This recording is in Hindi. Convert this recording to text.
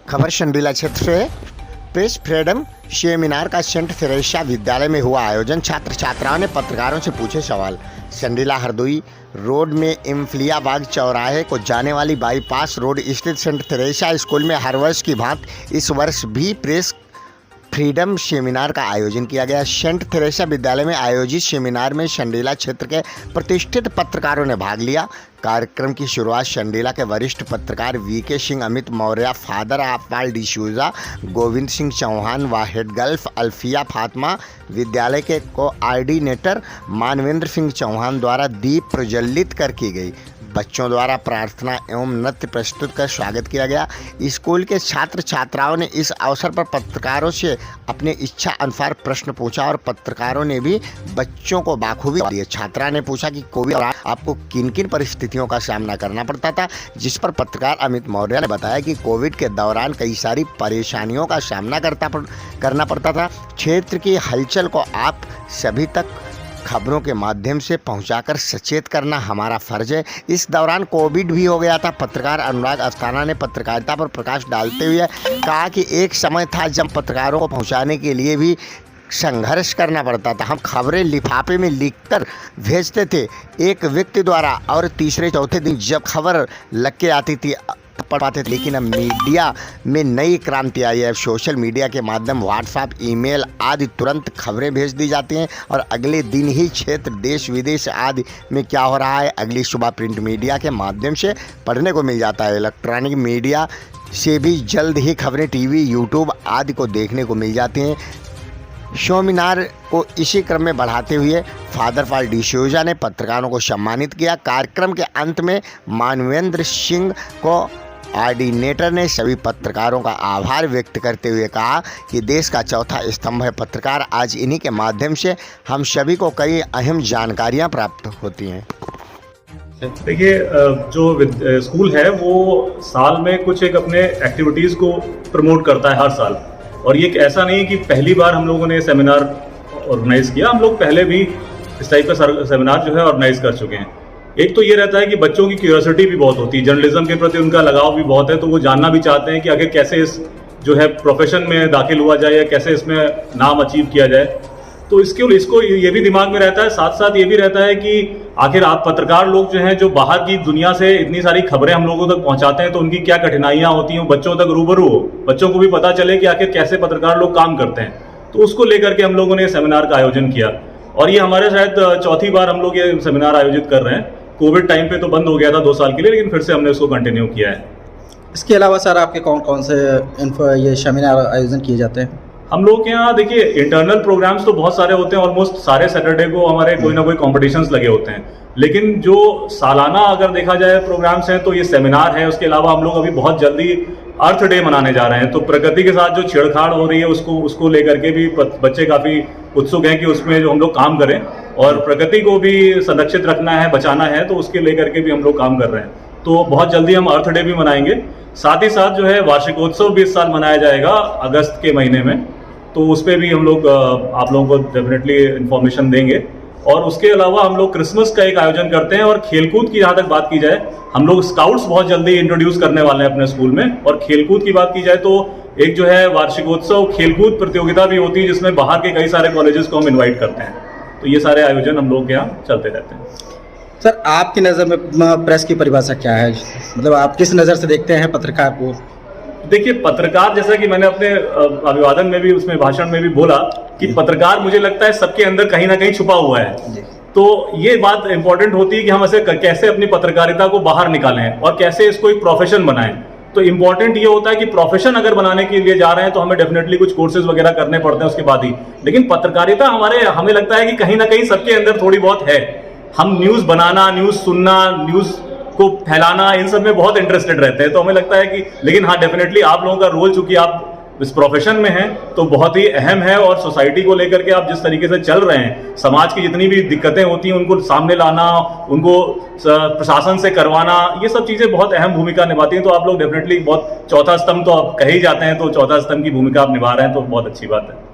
खबर शंडीला क्षेत्र से। प्रेस फ्रीडम सेमिनार का सेंट थेरेसा विद्यालय में हुआ आयोजन। छात्र छात्राओं ने पत्रकारों से पूछे सवाल। शंडीला हरदोई रोड में इम्फलियाबाग चौराहे को जाने वाली बाईपास रोड स्थित सेंट थेरेसा स्कूल में हर वर्ष की भांति इस वर्ष भी प्रेस फ्रीडम सेमिनार का आयोजन किया गया। सेंट थेरेसा विद्यालय में आयोजित सेमिनार में शंडीला क्षेत्र के प्रतिष्ठित पत्रकारों ने भाग लिया। कार्यक्रम की शुरुआत शंडीला के वरिष्ठ पत्रकार वीके सिंह, अमित मौर्य, फादर ऑफवाल डिसूजा, गोविंद सिंह चौहान व हेड गर्ल अल्फिया फातिमा, विद्यालय के कोऑर्डिनेटर मानवेंद्र सिंह चौहान द्वारा दीप प्रज्वलित कर की गई। बच्चों द्वारा प्रार्थना एवं नृत्य प्रस्तुत कर स्वागत किया गया। स्कूल के छात्र छात्राओं ने इस अवसर पर पत्रकारों से अपने इच्छा अनुसार प्रश्न पूछा और पत्रकारों ने भी बच्चों को बाखूबी दिए। छात्रा ने पूछा कि कोविड आपको किन किन परिस्थितियों का सामना करना पड़ता था, जिस पर पत्रकार अमित मौर्य ने बताया कि कोविड के दौरान कई सारी परेशानियों का सामना करना पड़ता था। क्षेत्र की हलचल को आप सभी तक खबरों के माध्यम से पहुंचाकर सचेत करना हमारा फर्ज है। इस दौरान कोविड भी हो गया था। पत्रकार अनुराग अस्थाना ने पत्रकारिता पर प्रकाश डालते हुए कहा कि एक समय था जब पत्रकारों को पहुंचाने के लिए भी संघर्ष करना पड़ता था। हम खबरें लिफाफे में लिखकर भेजते थे एक व्यक्ति द्वारा और तीसरे चौथे दिन जब खबर लग के आती थी पढ़ पाते थे। लेकिन अब मीडिया में नई क्रांति आई है। सोशल मीडिया के माध्यम व्हाट्सएप, ईमेल आदि तुरंत खबरें भेज दी जाती हैं और अगले दिन ही क्षेत्र, देश विदेश आदि में क्या हो रहा है अगली सुबह प्रिंट मीडिया के माध्यम से पढ़ने को मिल जाता है। इलेक्ट्रॉनिक मीडिया से भी जल्द ही खबरें टीवी, यूट्यूब आदि को देखने को मिल जाती हैं। सेमिनार को इसी क्रम में बढ़ाते हुए फादर ऑफवाल डिसूजा ने पत्रकारों को सम्मानित किया। कार्यक्रम के अंत में मानवेंद्र सिंह को कोऑर्डिनेटर ने सभी पत्रकारों का आभार व्यक्त करते हुए कहा कि देश का चौथा स्तंभ है पत्रकार। आज इन्हीं के माध्यम से हम सभी को कई अहम जानकारियां प्राप्त होती हैं। देखिए, जो स्कूल है वो साल में कुछ एक अपने एक्टिविटीज़ को प्रमोट करता है हर साल, और ये ऐसा नहीं कि पहली बार हम लोगों ने सेमिनार ऑर्गेनाइज किया। हम लोग पहले भी इस टाइप का सेमिनार जो है ऑर्गेनाइज कर चुके हैं। एक तो ये रहता है कि बच्चों की क्यूरियोसिटी भी बहुत होती है, जर्नलिज्म के प्रति उनका लगाव भी बहुत है, तो वो जानना भी चाहते हैं कि आगे कैसे इस जो है प्रोफेशन में दाखिल हुआ जाए या कैसे इसमें नाम अचीव किया जाए। तो इसको ये भी दिमाग में रहता है। साथ साथ ये भी रहता है कि आखिर आप पत्रकार लोग जो हैं, जो बाहर की दुनिया से इतनी सारी खबरें हम लोगों तक पहुंचाते हैं, तो उनकी क्या कठिनाइयां होती हैं, बच्चों तक रूबरू हो, बच्चों को भी पता चले कि आखिर कैसे पत्रकार लोग काम करते हैं। तो उसको लेकर के हम लोगों ने सेमिनार का आयोजन किया, और ये हमारे शायद चौथी बार हम लोग ये सेमिनार आयोजित कर रहे हैं। कोविड टाइम पे तो बंद हो गया था 2 साल के लिए, लेकिन फिर से हमने उसको कंटिन्यू किया है। इसके अलावा सर आपके कौन कौन से ये सेमिनार आयोजन किए जाते हैं? हम लोग के यहाँ देखिए इंटरनल प्रोग्राम्स तो बहुत सारे होते हैं। ऑलमोस्ट सारे सैटरडे को हमारे कोई ना कोई कॉम्पिटिशन्स लगे होते हैं, लेकिन जो सालाना अगर देखा जाए प्रोग्राम्स हैं तो ये सेमिनार है। उसके अलावा हम लोग अभी बहुत जल्दी अर्थ डे मनाने जा रहे हैं, तो प्रकृति के साथ जो छेड़छाड़ हो रही है उसको लेकर के भी बच्चे काफ़ी उत्सुक हैं कि उसमें जो हम लोग काम करें, और प्रकृति को भी संरक्षित रखना है, बचाना है, तो उसके लेकर के भी हम लोग काम कर रहे हैं। तो बहुत जल्दी हम अर्थ डे भी मनाएंगे। साथ ही साथ जो है वार्षिकोत्सव भी इस साल मनाया जाएगा अगस्त के महीने में, तो उस पर भी हम लोग आप लोगों को डेफिनेटली इन्फॉर्मेशन देंगे। और उसके अलावा हम लोग क्रिसमस का एक आयोजन करते हैं, और खेलकूद की जहाँ तक बात की जाए, हम लोग स्काउट्स बहुत जल्दी इंट्रोड्यूस करने वाले हैं अपने स्कूल में। और खेलकूद की बात की जाए तो एक जो है वार्षिकोत्सव खेलकूद प्रतियोगिता भी होती है, जिसमें बाहर के कई सारे कॉलेजेस को हम इन्वाइट करते हैं। तो ये सारे आयोजन हम लोग के यहाँ चलते रहते हैं। सर आपकी नज़र में प्रेस की परिभाषा क्या है? मतलब आप किस नज़र से देखते हैं पत्रकार को? देखिए, पत्रकार, जैसा कि मैंने अपने अभिवादन में भी, उसमें भाषण में भी बोला कि पत्रकार मुझे लगता है सबके अंदर कहीं ना कहीं छुपा हुआ है। तो ये बात इंपॉर्टेंट होती है कि हम ऐसे कैसे अपनी पत्रकारिता को बाहर निकालें और कैसे इसको एक प्रोफेशन बनाएं। तो इम्पॉर्टेंट ये होता है कि प्रोफेशन अगर बनाने के लिए जा रहे हैं तो हमें डेफिनेटली कुछ कोर्सेज वगैरह करने पड़ते हैं उसके बाद ही। लेकिन पत्रकारिता हमें लगता है कि कहीं ना कहीं सबके अंदर थोड़ी बहुत है। हम न्यूज़ बनाना, न्यूज़ सुनना, न्यूज़ को फैलाना, इन सब में बहुत इंटरेस्टेड रहते हैं। तो हमें लगता है कि, लेकिन हाँ, डेफिनेटली आप लोगों का रोल, चूंकि आप इस प्रोफेशन में हैं, तो बहुत ही अहम है। और सोसाइटी को लेकर के आप जिस तरीके से चल रहे हैं, समाज की जितनी भी दिक्कतें होती हैं उनको सामने लाना, उनको प्रशासन से करवाना, ये सब चीज़ें बहुत अहम भूमिका निभाती हैं। तो आप लोग डेफिनेटली बहुत चौथा स्तंभ तो आप कहे ही जाते हैं, तो चौथा स्तंभ की भूमिका आप निभा रहे हैं, तो बहुत अच्छी बात है।